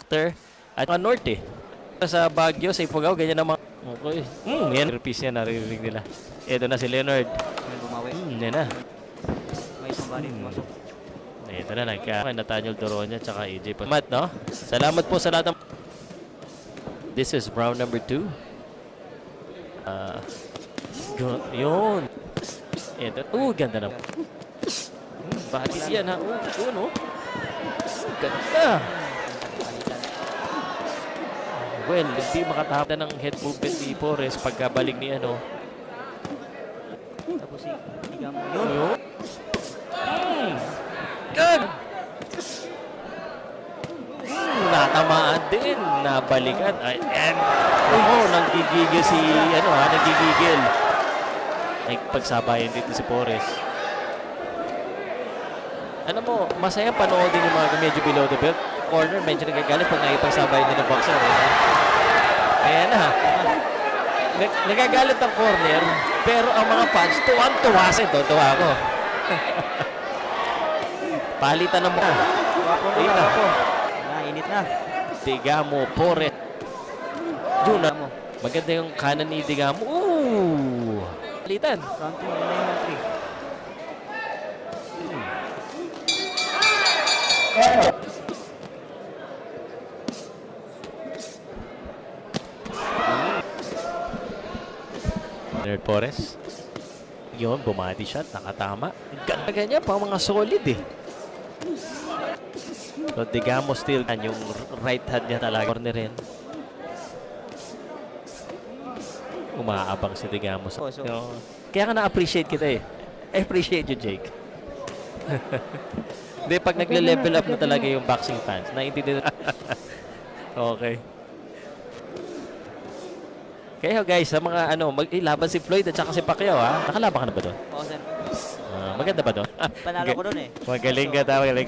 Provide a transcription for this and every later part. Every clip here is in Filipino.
after at north eh. Sa Baguio, sa Ifugao, ganyan naman. Okay. Yan. Repeat yan, naririnig nila. Ito na si Leonard. Yan na. May isang bali pumasok. Ito na, Nathaniel Doronia tsaka AJ Pamat, no? Salamat po sa lahat ng... This is round number 2. Yun. Ito. Ganda naman. Batis yan, ha? Yun, oh. Ganda. Well, hindi makatahap na ng head movement ni Porres pagkabalik ni ano. Tapos si Digamo yun. Good! Natamaan din. Nabalikan. And, nanggigigil si, nanggigigil. Ay, pagsabayan dito si Porres. Ano mo, masaya panoodin yung mga medyo below the belt. Corner, medyo nagagalit pag nakipagsabayan din ng boxer. Ayan na. Nagagalit ang corner, pero ang mga fans, tuwang-tuwa siya. Tuwa ako. Palitan na mo. Init na. Digamo, Porres. Yun na mo. Maganda yung kanan ni Digamo. Palitan. Round 2, na yung round 3. Leonard Porres. Yun, bumati shot. Nakatama. Ganda ganyan. Pang mga solid eh. So, Digamo still. Yung right hand niya talaga. Corner rin. Umaabang si Digamo. Kaya nga na-appreciate kita eh. I appreciate you, Jake. Hindi, pag nagle-level up na talaga yung boxing fans, naiintindihan. Okay. Kaya guys, sa mga laban si Floyd at saka si Pacquiao ha. Nakalaban ka na ba doon? Oo, sir. Maganda ba doon? Panalo ko doon eh. Magaling ka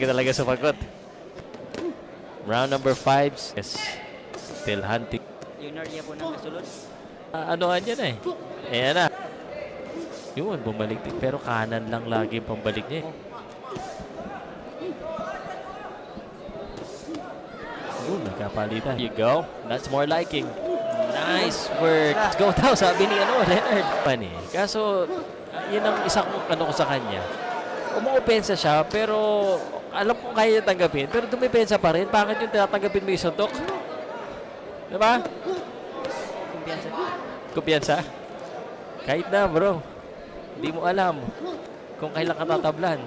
talaga sumagot. Round number 5. Yes. Still hunting. Yung Nardia po nang nasulod. Anoan yan eh. Ayan na. Yun, bumalik din. Pero kanan lang lagi yung pambalik niya eh. Yun, nagkapalitan. Here you go. That's more liking. Nice work. Let's go daw, sabi ni Leonard. Kaso, yun ang isang ko sa kanya. Umuopensa siya, pero alam kong kaya niya tanggapin. Pero dumipensa pa rin. Bakit yung tinatanggapin mo yung suntok? Diba? Kumpiyansa. Kumpiyansa? Kahit na, bro. Hindi mo alam kung kailan ka tatablan.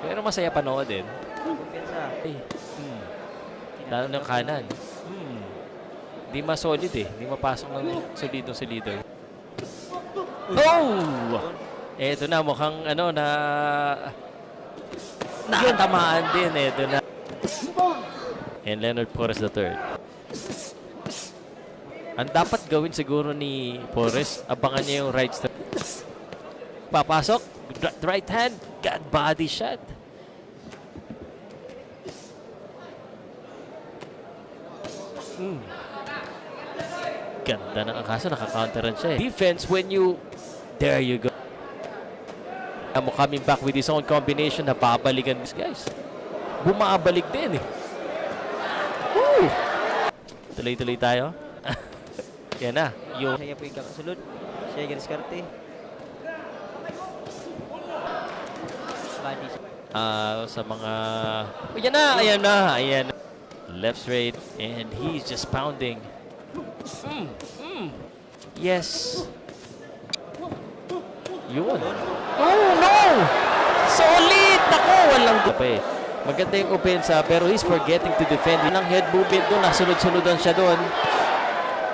Pero masaya panoodin. Kumpiyansa. Lalo ng kanan. Di ma-solid eh. Di mapasok ng solido. Oh! Eto na, mukhang nakatamaan din. Eto na. And Leonard Porres III. Ang dapat gawin siguro ni Porres, abangan niya yung right step. Papasok. Right hand. Got body shot. Ganda na ang kaso, naka-counteran siya eh. Defense when you... There you go. Mo coming back with his own combination na babalikan these guys. Bumabalik din eh. Woo! Tuloy-tuloy tayo. Yan na. Siya po yung kakasulod. Siya yung diskarte. Sa mga... Ayan na. Left straight. And he's just pounding. Yes. Yun. Oh, no! Solid! Naku, walang dupe. Maganda yung opensa, pero he's forgetting to defend. Yun ang head movement doon. Nasunod-sunodan siya doon.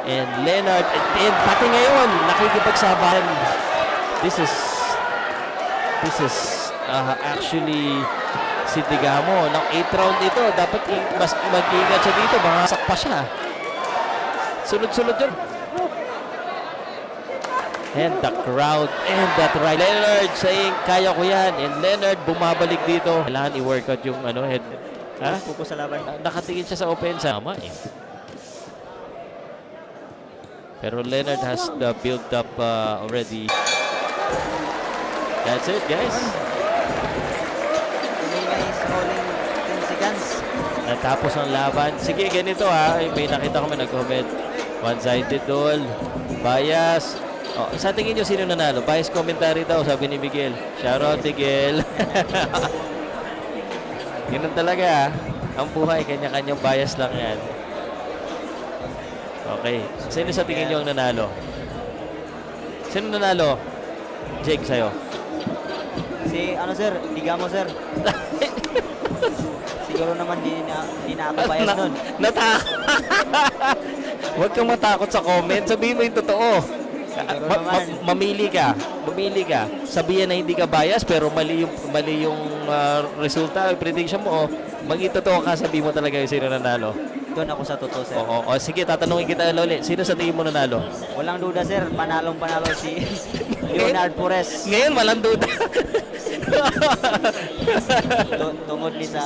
And Leonard, and pati ngayon, nakikipagsabahan. This is actually si Digamo. Ng 8th round ito, dapat mas mag-ingat siya dito. Mahasak pa siya. Sunod-sunod yun. And the crowd and that right. Leonard saying, kaya ko yan. And Leonard bumabalik dito. Kailangan i-workout yung head. Ha? Pupo sa laban. Nakatingin siya sa opensa. Tama eh. Pero Leonard has the build-up already. That's it, guys. Umingay sa huling 10 seconds. natapos ang laban. Sige, ganito ha. Ay, may nakita ko may nag-comment. One-sided doll. Bias. Oh, sa tingin nyo, sino nanalo? Bias commentary daw, sabi ni Miguel. Shoutout, Miguel. Ganun talaga ha. Ang buhay, kanya-kanyang bias lang yan. Okay. Sino sa tingin nyo ang nanalo? Sino nanalo? Jake, sa'yo. Si, ano sir, Digamo sir. Siguro naman di na ako bias nun. Huwag kang matakot sa comment. Sabihin mo yung totoo. Mamili ka. Mamili ka. Sabihin na hindi ka bias pero mali yung resulta, yung prediction mo. Maging totoo ka, sabihin mo talaga yung sino nanalo. Doon ako sa totoo sir. Oo. Sige, tatanungin kita ulit. Sino sa tingin mo nanalo? Walang duda sir, panalo si Leonard Pores. Ngayon, walang duda. Tungod ni sa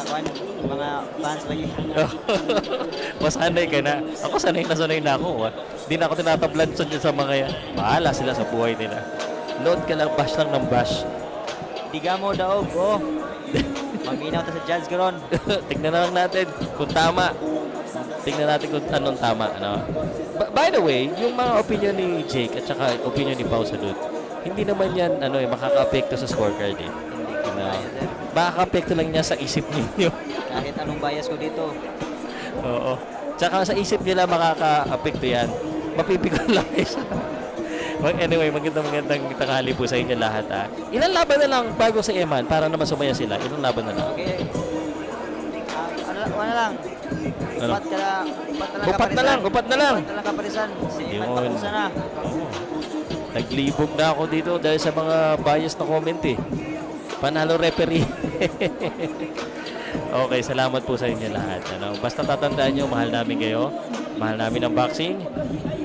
mga fans lagi. Masanay ka na. Ako sanay na ako. Hindi na ako tinatablad sa mga yan. Bahala sila sa buhay nila. Load ka lang, bash lang ng bash. Digamo daog, oh. Maminaw ta sa judge garon. Tignan na lang natin kung tama. Tignan natin kung anong tama. Ano? By the way, yung mga opinion ni Jake at saka opinion ni Pau Salud, hindi naman yan makaka-apekto sa scorecard eh. Makaka-apekto lang niya sa isip ninyo. Kahit anong bias ko dito. Oo. Tsaka sa isip nila makaka-apekto yan. Mapipikon lang isa. Anyway, magandang tanghali po sa inyo lahat. Ilang laban na lang bago sa Eman para naman sumaya sila? Ilang laban na lang? Okay. Ano lang. Ano? Upat na lang Upat na lang. kaparisan. Si Eman Yun. pakusa na. Oo. Naglibog na ako dito dahil sa mga bias na comment eh. Panalo referee. Okay, salamat po sa inyo lahat. Basta tatandaan nyo, mahal namin kayo. Mahal namin ang boxing.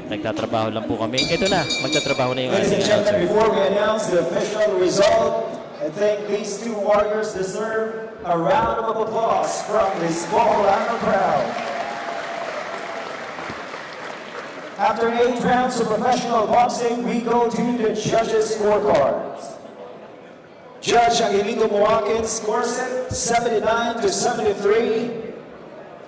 Nagtatrabaho lang po kami. Ito na, magtatrabaho na yung Ladies ating and gentlemen, announcer. before we announce the official result, I think these two warriors deserve a round of applause from the Spokane crowd. After 8 rounds of professional boxing, we go to the judges' scorecards. Judge Angelito Moakin scores it 79-73.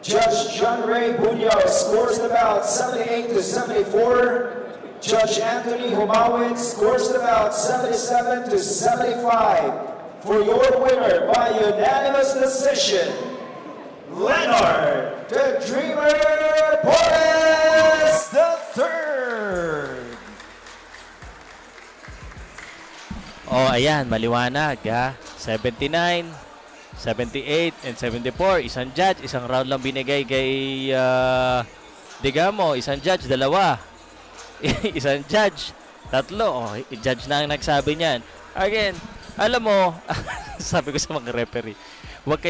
Judge John Ray Bunyao scores the bout 78-74. Judge Anthony Humawin scores the bout 77-75. For your winner by unanimous decision, Leonard the Dreamer Porres III. Oh, ayan, maliwanag ha. 79, 78, and 74. Isang judge, isang round lang binigay kay Digamo. Isang judge, dalawa. Isang judge, tatlo. Oh, judge na ang nagsabi niyan. Again, alam mo, sabi ko sa mga referee,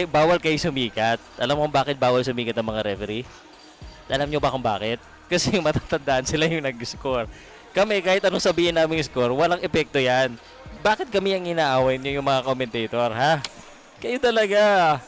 bawal kayo sumikat. Alam mo kung bakit bawal sumikat ang mga referee? Alam nyo ba kung bakit? Kasi yung matatandaan sila yung nag-score. Kami, kahit anong sabihin namin yung score, walang epekto yan. Bakit kami ang inaaway niyo yung mga commentator, ha? Kayo talaga.